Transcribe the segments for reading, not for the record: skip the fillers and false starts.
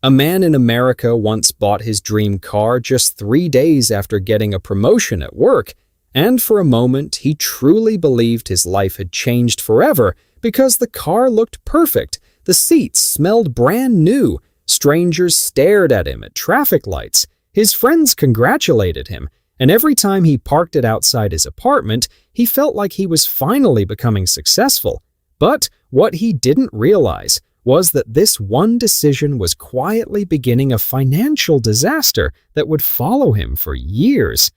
A man in America once bought his dream car just 3 days after getting a promotion at work, and for a moment he truly believed his life had changed forever because the car looked perfect, the seats smelled brand new, strangers stared at him at traffic lights, his friends congratulated him, and every time he parked it outside his apartment, he felt like he was finally becoming successful. But what he didn't realize was that this one decision was quietly beginning a financial disaster that would follow him for years.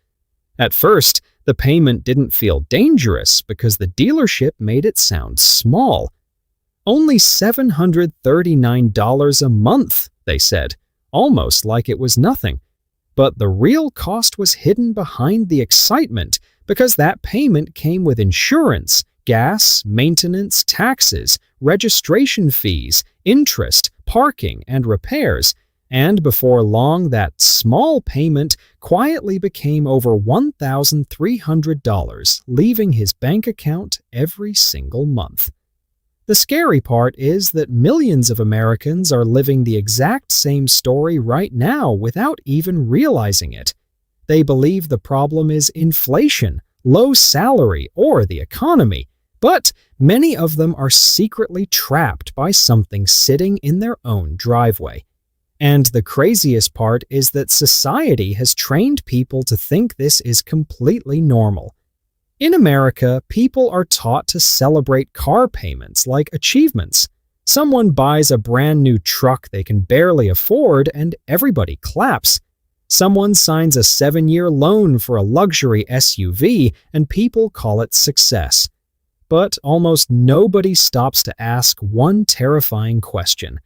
At first, the payment didn't feel dangerous because the dealership made it sound small. Only $739 a month, they said, almost like it was nothing. But the real cost was hidden behind the excitement because that payment came with insurance, gas, maintenance, taxes, registration fees, interest, parking, and repairs, and before long that small payment quietly became over $1,300, leaving his bank account every single month. The scary part is that millions of Americans are living the exact same story right now without even realizing it. They believe the problem is inflation, low salary, or the economy, but many of them are secretly trapped by something sitting in their own driveway. And the craziest part is that society has trained people to think this is completely normal. In America, people are taught to celebrate car payments like achievements. Someone buys a brand new truck they can barely afford and everybody claps. Someone signs a 7-year loan for a luxury SUV and people call it success. But almost nobody stops to ask one terrifying question.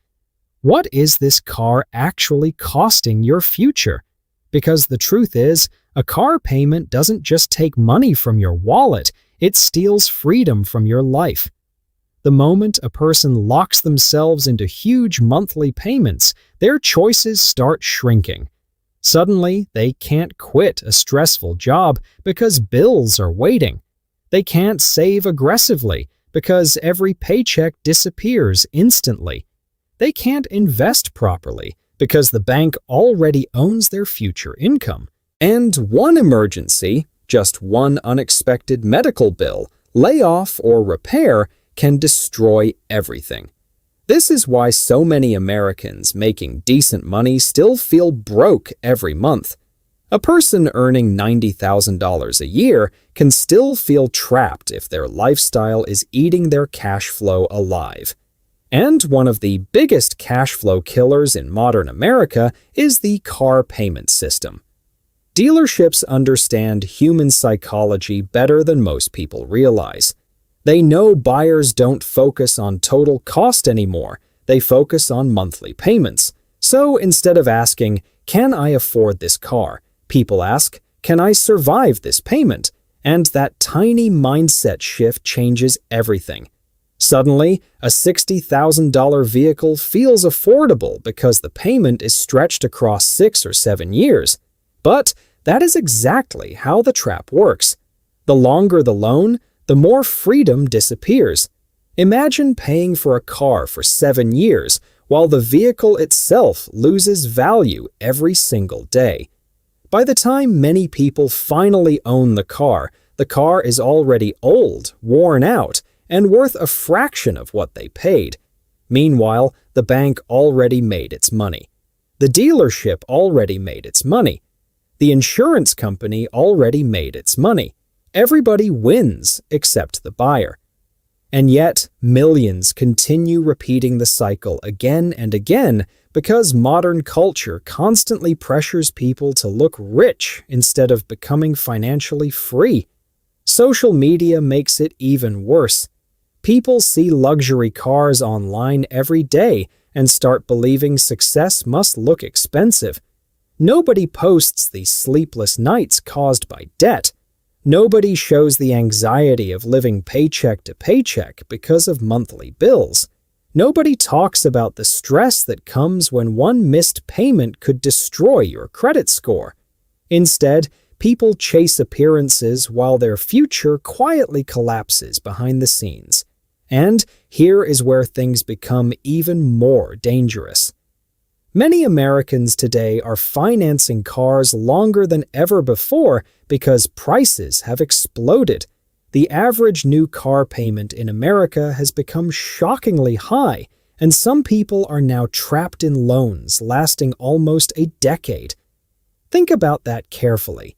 What is this car actually costing your future? Because the truth is, a car payment doesn't just take money from your wallet, it steals freedom from your life. The moment a person locks themselves into huge monthly payments, their choices start shrinking. Suddenly, they can't quit a stressful job because bills are waiting. They can't save aggressively because every paycheck disappears instantly. They can't invest properly because the bank already owns their future income. And one emergency, just one unexpected medical bill, layoff, or repair can destroy everything. This is why so many Americans making decent money still feel broke every month. A person earning $90,000 a year can still feel trapped if their lifestyle is eating their cash flow alive. And one of the biggest cash flow killers in modern America is the car payment system. Dealerships understand human psychology better than most people realize. They know buyers don't focus on total cost anymore, they focus on monthly payments. So instead of asking, "Can I afford this car?" people ask, "Can I survive this payment?" And that tiny mindset shift changes everything. Suddenly, a $60,000 vehicle feels affordable because the payment is stretched across 6 or 7 years. But that is exactly how the trap works. The longer the loan, the more freedom disappears. Imagine paying for a car for 7 years while the vehicle itself loses value every single day. By the time many people finally own the car is already old, worn out, and worth a fraction of what they paid. Meanwhile, the bank already made its money. The dealership already made its money. The insurance company already made its money. Everybody wins except the buyer. And yet, millions continue repeating the cycle again and again because modern culture constantly pressures people to look rich instead of becoming financially free. Social media makes it even worse. People see luxury cars online every day and start believing success must look expensive. Nobody posts the sleepless nights caused by debt. Nobody shows the anxiety of living paycheck to paycheck because of monthly bills. Nobody talks about the stress that comes when one missed payment could destroy your credit score. Instead, people chase appearances while their future quietly collapses behind the scenes. And here is where things become even more dangerous. Many Americans today are financing cars longer than ever before because prices have exploded. The average new car payment in America has become shockingly high, and some people are now trapped in loans lasting almost a decade. Think about that carefully.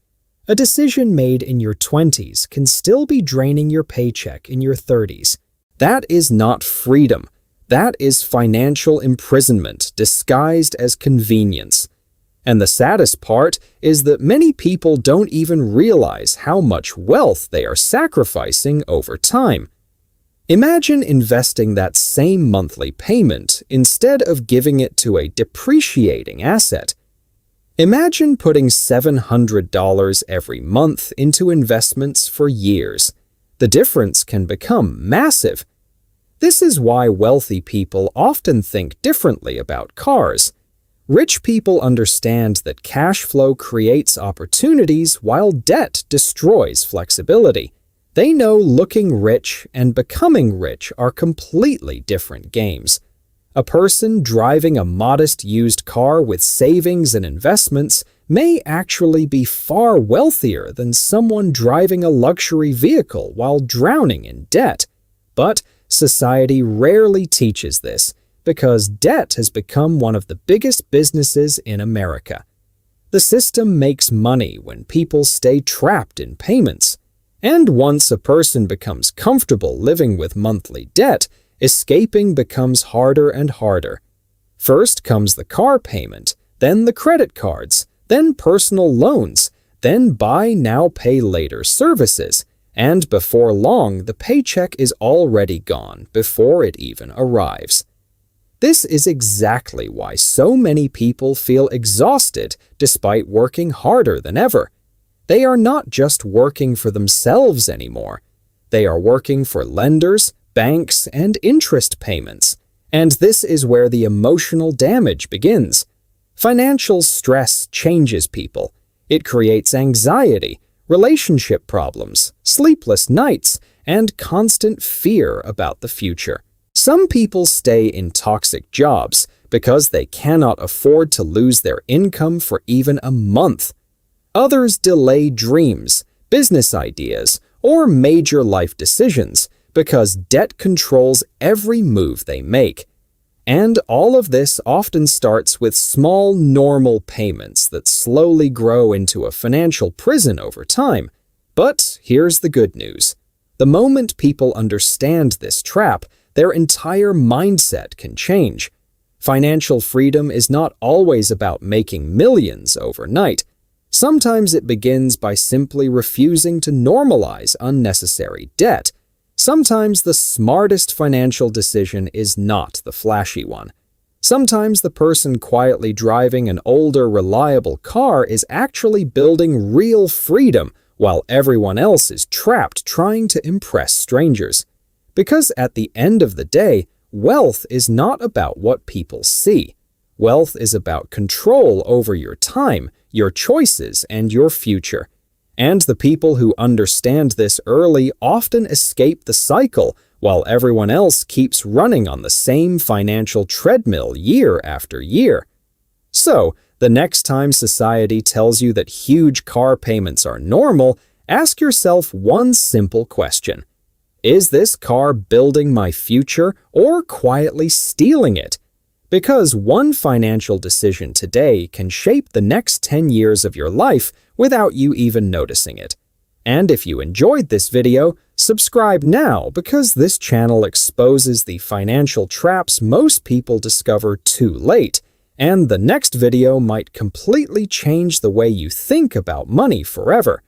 A decision made in your 20s can still be draining your paycheck in your 30s. That is not freedom. That is financial imprisonment disguised as convenience. And the saddest part is that many people don't even realize how much wealth they are sacrificing over time. Imagine investing that same monthly payment instead of giving it to a depreciating asset. Imagine putting $700 every month into investments for years. The difference can become massive. This is why wealthy people often think differently about cars. Rich people understand that cash flow creates opportunities while debt destroys flexibility. They know looking rich and becoming rich are completely different games. A person driving a modest used car with savings and investments may actually be far wealthier than someone driving a luxury vehicle while drowning in debt. But society rarely teaches this because debt has become one of the biggest businesses in America. The system makes money when people stay trapped in payments. And once a person becomes comfortable living with monthly debt, escaping becomes harder and harder. First comes the car payment, then the credit cards, then personal loans, then buy now pay later services, and before long the paycheck is already gone before it even arrives. This is exactly why so many people feel exhausted despite working harder than ever. They are not just working for themselves anymore. They are working for lenders, banks, and interest payments. And this is where the emotional damage begins. Financial stress changes people. It creates anxiety, relationship problems, sleepless nights, and constant fear about the future. Some people stay in toxic jobs because they cannot afford to lose their income for even a month. Others delay dreams, business ideas, or major life decisions because debt controls every move they make. And all of this often starts with small, normal payments that slowly grow into a financial prison over time. But here's the good news. The moment people understand this trap, their entire mindset can change. Financial freedom is not always about making millions overnight. Sometimes it begins by simply refusing to normalize unnecessary debt. Sometimes the smartest financial decision is not the flashy one. Sometimes the person quietly driving an older, reliable car is actually building real freedom while everyone else is trapped trying to impress strangers. Because at the end of the day, wealth is not about what people see. Wealth is about control over your time, your choices, and your future. And the people who understand this early often escape the cycle, while everyone else keeps running on the same financial treadmill year after year. So, the next time society tells you that huge car payments are normal, ask yourself one simple question. Is this car building my future or quietly stealing it? Because one financial decision today can shape the next 10 years of your life without you even noticing it. And if you enjoyed this video, subscribe now because this channel exposes the financial traps most people discover too late, and the next video might completely change the way you think about money forever.